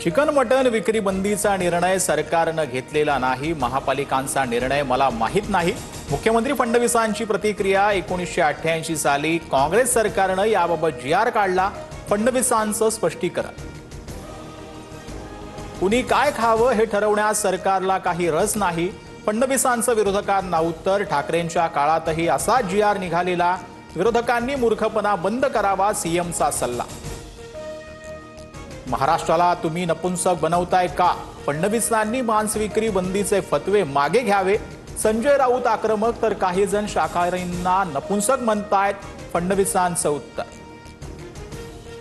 Chicken mutton विक्री बंदीचा निर्णय सरकारने घेतलेला नाही। महापालिकांचा निर्णय मला माहित नाही। मुख्यमंत्री फडणवीसांची प्रतिक्रिया। 1988 साली काँग्रेस सरकारने याबाबत जीआर काढला। फडणवीसांचं स्पष्टीकरण। कुणी काय खावं हे ठरवण्यास सरकारला काही रस नाही। फडणवीसांचं विरोधकांना उत्तर। ठाकरेंच्या काळातही असा जीआर निघालेला। विरोधकांनी मूर्खपणा बंद करावा, सीएमचा सल्ला। महाराष्ट्राला तुम्ही नपुंसक बनवताय का? फडणवीसांनी मांस विक्री बंदीचे फतवे मागे घ्यावे। संजय राऊत आक्रमक तर काही जण शाकाहारींना नपुंसक म्हणतायत। फडणवीसांचं उत्तर।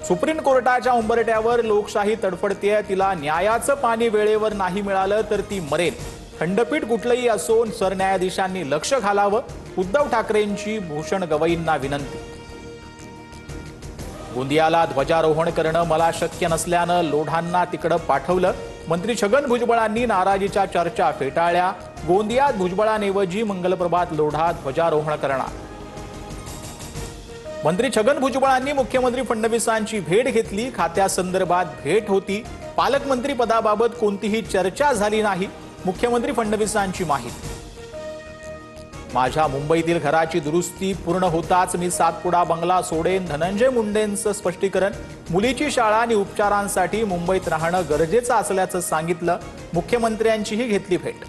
सुप्रीम कोर्टाच्या उंबरठ्यावर लोकशाही तडफडतेय। तिला न्यायाचं पाणी वेळेवर नाही मिळालं तर ती मरेल। खंडपीठ कुठलंही असो, सरन्यायाधीशांनी लक्ष घालावं। उद्धव ठाकरेंची भूषण गवईंना विनंती। गोंदियाला ध्वजारोहण करणं मला शक्य नसल्यानं लोढांना तिकडं पाठवलं। मंत्री छगन भुजबळांनी नाराजीच्या चर्चा फेटाळल्या। गोंदियात भुजबळांऐवजी मंगलप्रभात लोढा ध्वजारोहण करणार। मंत्री छगन भुजबळांनी मुख्यमंत्री फडणवीसांची भेट घेतली। खात्यासंदर्भात भेट होती। पालकमंत्री पदाबाबत कोणतीही चर्चा झाली नाही। मुख्यमंत्री फडणवीसांची माहिती। माझ्या मुंबईतील घराची दुरुस्ती पूर्ण होताच मी सातपुडा बंगला सोडेन। धनंजय मुंडेंचं स्पष्टीकरण। मुलीची शाळा आणि उपचारांसाठी मुंबईत राहणं गरजेचं असल्याचं सांगितलं। मुख्यमंत्र्यांचीही घेतली भेट।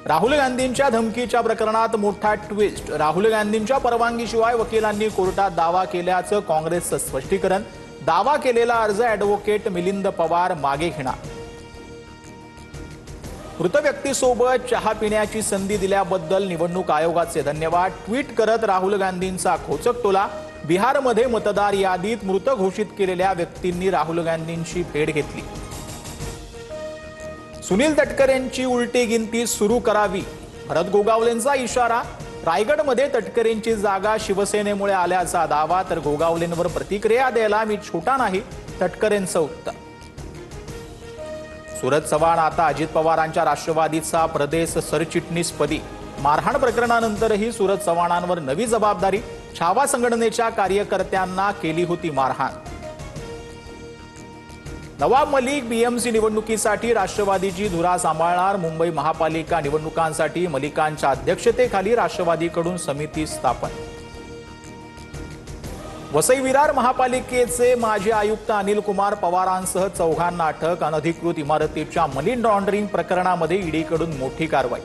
राहुल गांधींच्या धमकीच्या प्रकरणात मोठा ट्विस्ट। राहुल गांधींच्या परवानगीशिवाय वकिलांनी कोर्टात दावा केल्याचं काँग्रेसचं स्पष्टीकरण। दावा केलेला अर्ज ॲडव्होकेट मिलिंद पवार मागे घेणार। मृत व्यक्तीसोबत चहा पिण्याची संधी दिल्याबद्दल निवडणूक आयोगाचे धन्यवाद। ट्विट करत राहुल गांधींचा खोचक टोला। बिहारमध्ये मतदार यादीत मृत घोषित केलेल्या व्यक्तींनी राहुल गांधींची भेट घेतली। सुनील तटकरेंची उलटी गिनती सुरू करावी, भरत गोगावलेंचा इशारा। रायगडमध्ये तटकरेंची जागा शिवसेनेमुळे आल्याचा दावा, तर गोगावलेंवर प्रतिक्रिया द्यायला मी छोटा नाही, तटकरेंचं उत्तर। सूरज चव्हाण आता अजित पवारांच्या राष्ट्रवादीचा प्रदेश सरचिटणीसपदी। मारहाण प्रकरणानंतरही सूरज चव्हाणांवर नवी जबाबदारी। छावा संघटनेच्या कार्यकर्त्यांना केली होती मारहाण। नवाब मलिक बीएमसी निवडणुकीसाठी राष्ट्रवादीची धुरा सांभाळणार। मुंबई महापालिका निवडणुकांसाठी मलिकांच्या अध्यक्षतेखाली राष्ट्रवादीकडून समिती स्थापन। वसई विरार महापालिकेचे माजी आयुक्त अनिल कुमार पवारांसह चौघांना अटक। अनधिकृत इमारतीच्या मनी लॉन्ड्रिंग प्रकरणामध्ये ईडीकडून मोठी कारवाई।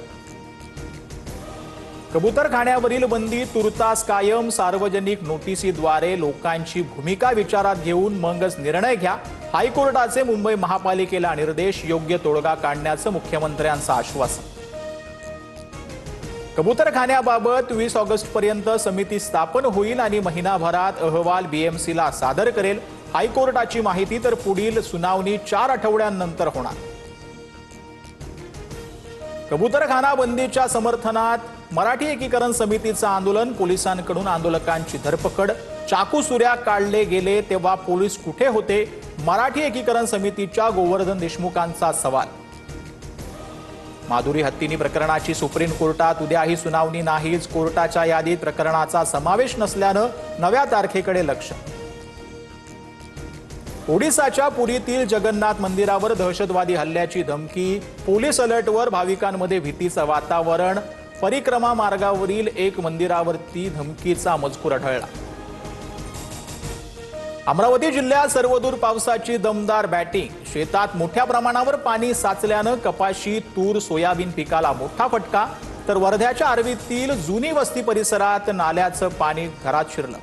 कबूतरखान्यावरील बंदी तुर्तास कायम। सार्वजनिक नोटिसीद्वारे लोकांची भूमिका विचारात घेऊन मगच निर्णय घ्या। हायकोर्टाचे मुंबई महापालिकेला निर्देश। योग्य तोडगा काढण्याचं मुख्यमंत्र्यांचं आश्वासन। कबूतरखान्याबाबत 20 ऑगस्टपर्यंत समिती स्थापन होईल आणि महिनाभरात अहवाल बीएमसीला सादर करेल। हायकोर्टाची माहिती। तर पुढील सुनावणी 4 आठवड्यांनंतर होणार। कबूतरखाना बंदीच्या समर्थनात मराठी एकीकरण समितीचं आंदोलन। पोलिसांकडून आंदोलकांची धरपकड। चाकू सुऱ्या काढले गेले तेव्हा पोलीस कुठे होते? मराठी एकीकरण समितीच्या गोवर्धन देशमुखांचा सवाल। माधुरी हत्तीनी प्रकरणाची सुप्रीम कोर्टात उद्याही सुनावणी नाहीच। कोर्टाच्या यादीत प्रकरणाचा समावेश नसल्यानं नव्या तारखेकडे लक्ष। ओडिसाच्या पुरीतील जगन्नाथ मंदिरावर दहशतवादी हल्ल्याची धमकी। पोलीस अलर्टवर। भाविकांमध्ये भीतीचं वातावरण। परिक्रमा मार्गावरील एक मंदिरावरती धमकीचा मजकूर आढळला। अमरावती जिल्ह्यात सर्वदूर पावसाची दमदार बॅटिंग। शेतात मोठ्या प्रमाणावर पाणी साचल्यानं कपाशी, तूर, सोयाबीन पिकाला मोठा फटका। तर वर्ध्याच्या आर्वीतील जुनी वस्ती परिसरात नाल्याचं पाणी घरात शिरलं।